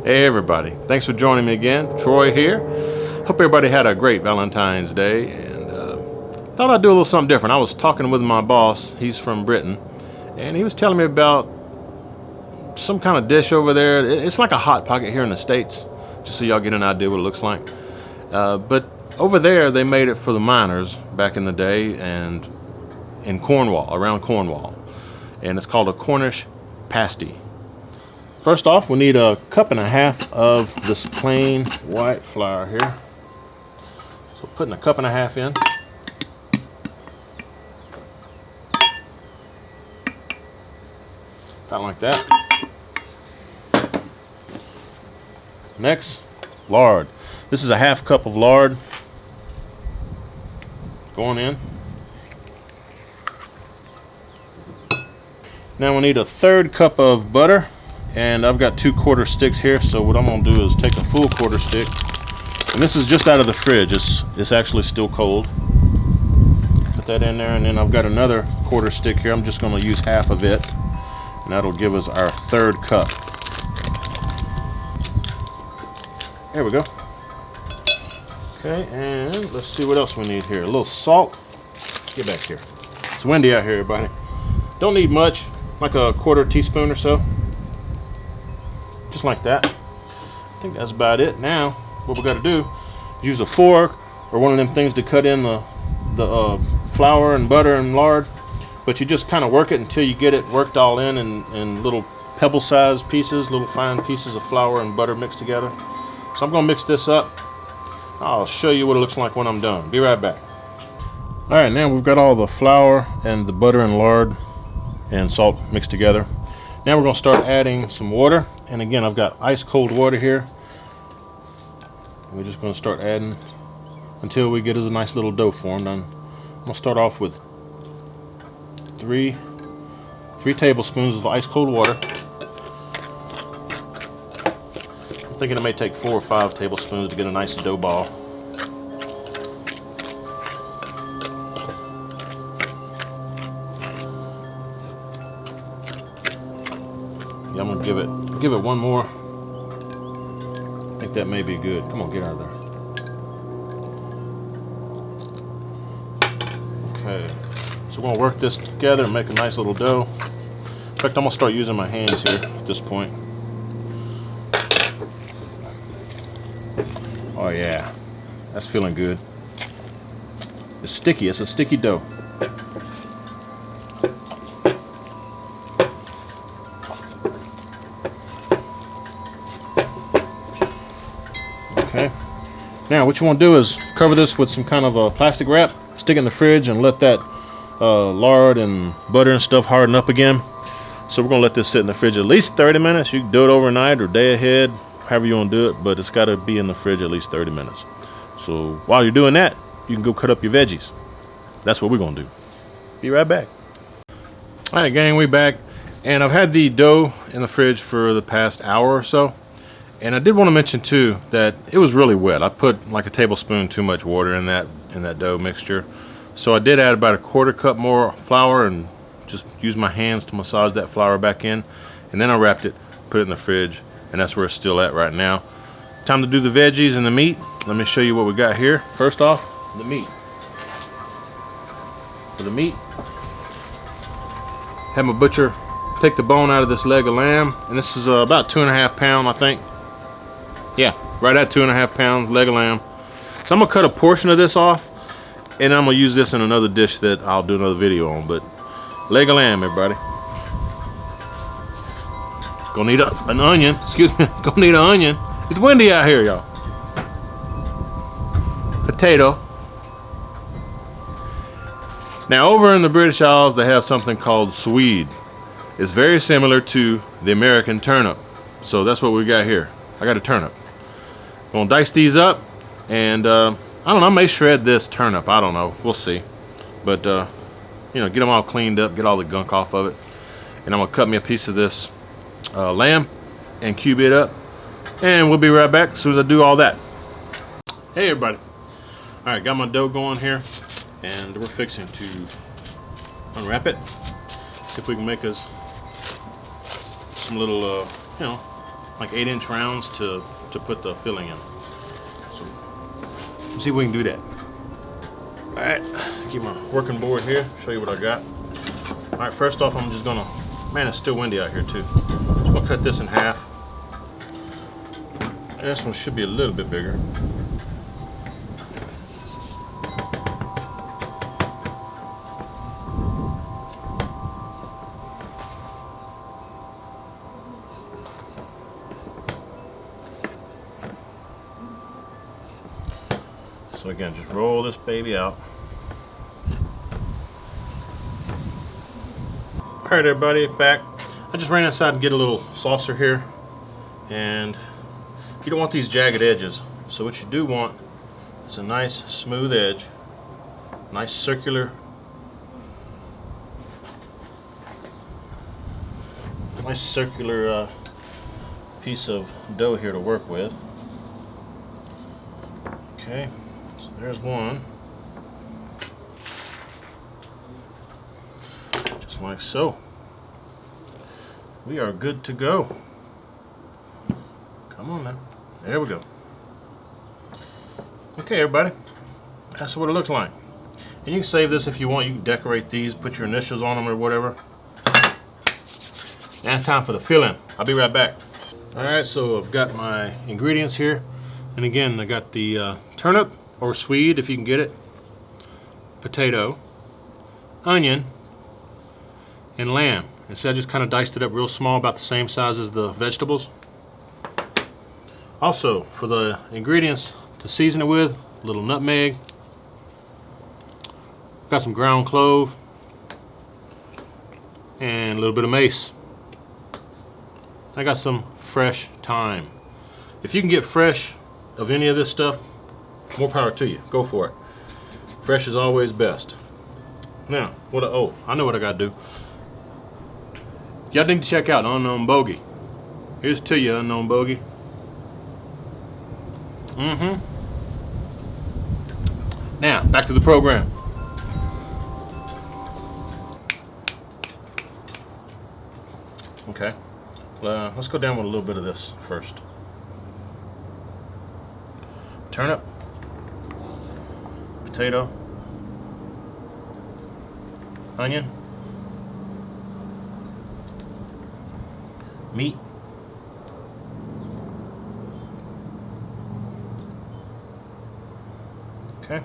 Hey everybody, thanks for joining me again. Troy here. Hope everybody had a great Valentine's Day, and thought I'd do a little something different. I was talking with my boss, he's from Britain, and he was telling me about some kind of dish over there. It's like a Hot Pocket here in the States, just so y'all get an idea what it looks like. But over there they made it for the miners back in the day, and in Cornwall, around Cornwall, and it's called a Cornish Pasty. First off, we need a cup and a half of this plain white flour here. So putting a cup and a half in. About like that. Next, lard. This is a half cup of lard going in. Now we need a third cup of butter. And I've got 2 quarter sticks here, so what I'm going to do is take a full quarter stick, and this is just out of the fridge. It's actually still cold. Put that in there, and then I've got another quarter stick here. I'm just going to use half of it, and that'll give us our third cup. There we go. Okay, and let's see what else we need here. A little salt. Get back here. It's windy out here, everybody. Don't need much, like a quarter teaspoon or so. Just like that. I think that's about it. Now, what we got to do is use a fork or one of them things to cut in the flour and butter and lard. But you just kind of work it until you get it worked all in little pebble-sized pieces, little fine pieces of flour and butter mixed together. So I'm going to mix this up. I'll show you what it looks like when I'm done. Be right back. All right, now we've got all the flour and the butter and lard and salt mixed together. Now we're going to start adding some water, and again I've got ice cold water here. We're just going to start adding until we get us a nice little dough formed. I'm going to start off with three tablespoons of ice cold water. I'm thinking it may take 4 or 5 tablespoons to get a nice dough ball. Yeah, I'm gonna give it one more. I think that may be good. Come on, get out of there. Okay, so we're gonna work this together and make a nice little dough. In fact, I'm gonna start using my hands here at this point. Oh yeah, that's feeling good. It's sticky. It's a sticky dough. Okay. Now what you want to do is cover this with some kind of a plastic wrap, stick it in the fridge, and let that lard and butter and stuff harden up again. So we're going to let this sit in the fridge at least 30 minutes. You can do it overnight or day ahead, however you want to do it, but it's got to be in the fridge at least 30 minutes. So while you're doing that, you can go cut up your veggies. That's what we're going to do. Be right back. All right, gang, we back. And I've had the dough in the fridge for the past hour or so. And I did want to mention too that it was really wet. I put like a tablespoon too much water in that dough mixture. So I did add about a quarter cup more flour and just use my hands to massage that flour back in. And then I wrapped it, put it in the fridge, and that's where it's still at right now. Time to do the veggies and the meat. Let me show you what we got here. First off, the meat. For the meat, have my butcher take the bone out of this leg of lamb, and this is about 2.5 pounds, I think. Yeah, right at 2.5 pounds, leg of lamb. So I'm gonna cut a portion of this off, and I'm gonna use this in another dish that I'll do another video on. But leg of lamb, everybody. Gonna need an onion. Excuse me. Gonna need an onion. It's windy out here, y'all. Potato. Now over in the British Isles, they have something called swede. It's very similar to the American turnip. So that's what we got here. I got a turnip. Gonna dice these up, and I don't know, I may shred this turnip. I don't know. We'll see. But you know, get them all cleaned up, get all the gunk off of it, and I'm gonna cut me a piece of this lamb and cube it up, and we'll be right back as soon as I do all that. Hey everybody. All right, got my dough going here, and we're fixing to unwrap it. See if we can make us some little, you know, like 8-inch rounds to put the filling in. So let's see if we can do that. All right, keep my working board here. Show you what I got. All right, first off, I'm just gonna. Man, it's still windy out here too. Just gonna cut this in half. And this one should be a little bit bigger. So again, just roll this baby out. All right, everybody, back. I just ran inside and get a little saucer here, and you don't want these jagged edges. So what you do want is a nice smooth edge, nice circular, piece of dough here to work with. Okay. There's one, just like so. We are good to go. Come on now. There we go. Okay, everybody, that's what it looks like. And you can save this if you want. You can decorate these, put your initials on them or whatever. Now it's time for the filling. I'll be right back. All right, so I've got my ingredients here, and again, I got the turnip or swede if you can get it, potato, onion, and lamb. And so I just kind of diced it up real small, about the same size as the vegetables. Also, for the ingredients to season it with, a little nutmeg, got some ground clove, and a little bit of mace. I got some fresh thyme. If you can get fresh of any of this stuff, more power to you. Go for it. Fresh is always best. Now, I know what I gotta do. Y'all need to check out Unknown Bogey. Here's to you, Unknown Bogey. Now, back to the program. Okay. Let's go down with a little bit of this first. Turnip, potato, onion, meat, okay.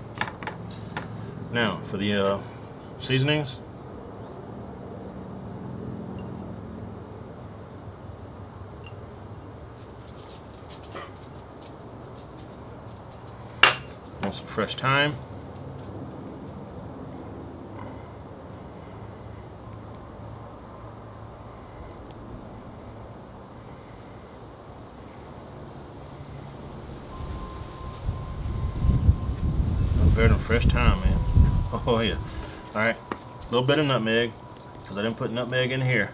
Now for the seasonings. Some fresh thyme. Better than fresh thyme, man. Oh yeah. All right, a little bit of nutmeg, because I didn't put nutmeg in here.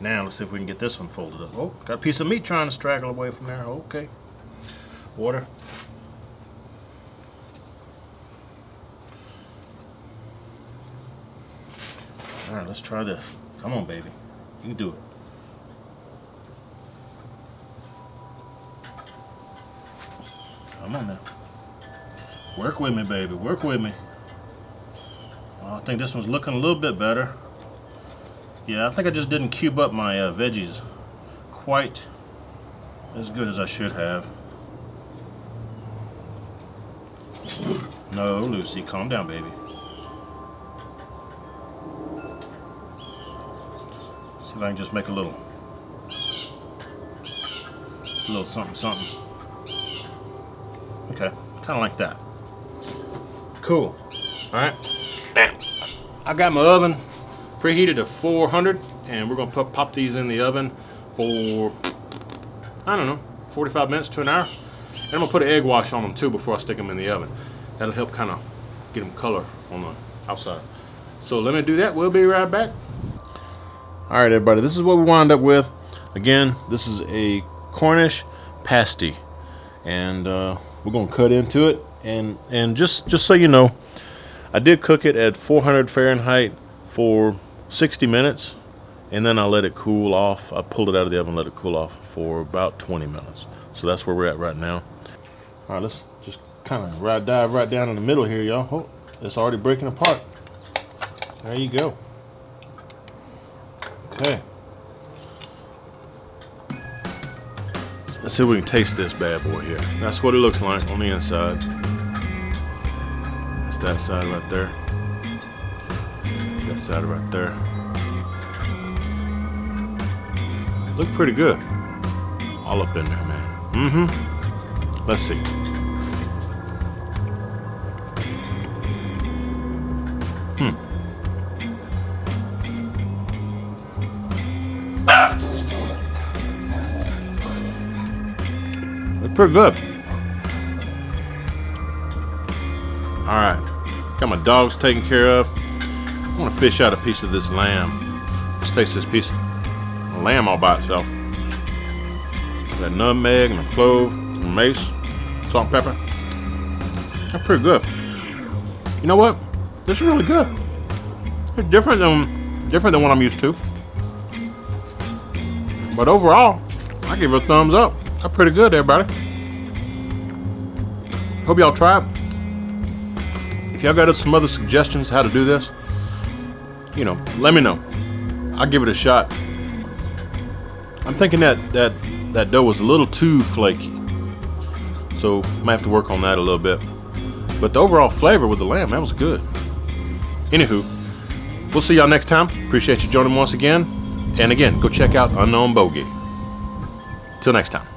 Now let's see if we can get this one folded up. Oh, got a piece of meat trying to straggle away from there. Okay. Water. All right, let's try this. Come on, baby. You can do it. Come on now. Work with me, baby. Work with me. Well, I think this one's looking a little bit better. Yeah, I think I just didn't cube up my veggies quite as good as I should have. No, Lucy, calm down, baby. See if I can just make a little something, something. Okay, kind of like that. Cool. All right. Now, I got my oven preheated to 400, and we're gonna pop these in the oven for, I don't know, 45 minutes to an hour. And I'm gonna put an egg wash on them too before I stick them in the oven. That'll help kind of get them color on the outside. So let me do that. We'll be right back. All right, everybody, this is what we wound up with. Again, this is a Cornish Pasty, and we're gonna cut into it. And just so you know, I did cook it at 400 Fahrenheit for 60 minutes, and then I let it cool off. I pulled it out of the oven, let it cool off for about 20 minutes. So that's where we're at right now. All right, let's just kind of dive right down in the middle here, y'all. Oh, it's already breaking apart. There you go. Okay. Let's see if we can taste this bad boy here. That's what it looks like on the inside. That's that side right there. That side right there. Look pretty good. All up in there, man. Let's see. Look pretty good. Alright. Got my dogs taken care of. I want to fish out a piece of this lamb. Let's taste this piece of lamb all by itself. That nutmeg and the clove and mace, salt and pepper. That's pretty good. You know what? This is really good. It's different than what I'm used to. But overall, I give it a thumbs up. That's pretty good, everybody. Hope y'all try it. If y'all got some other suggestions how to do this, you know, let me know. I'll give it a shot. I'm thinking that dough was a little too flaky, so might have to work on that a little bit. But the overall flavor with the lamb, that was good. Anywho, we'll see y'all next time. Appreciate you joining once again. And again, go check out Unknown Bogey. Till next time.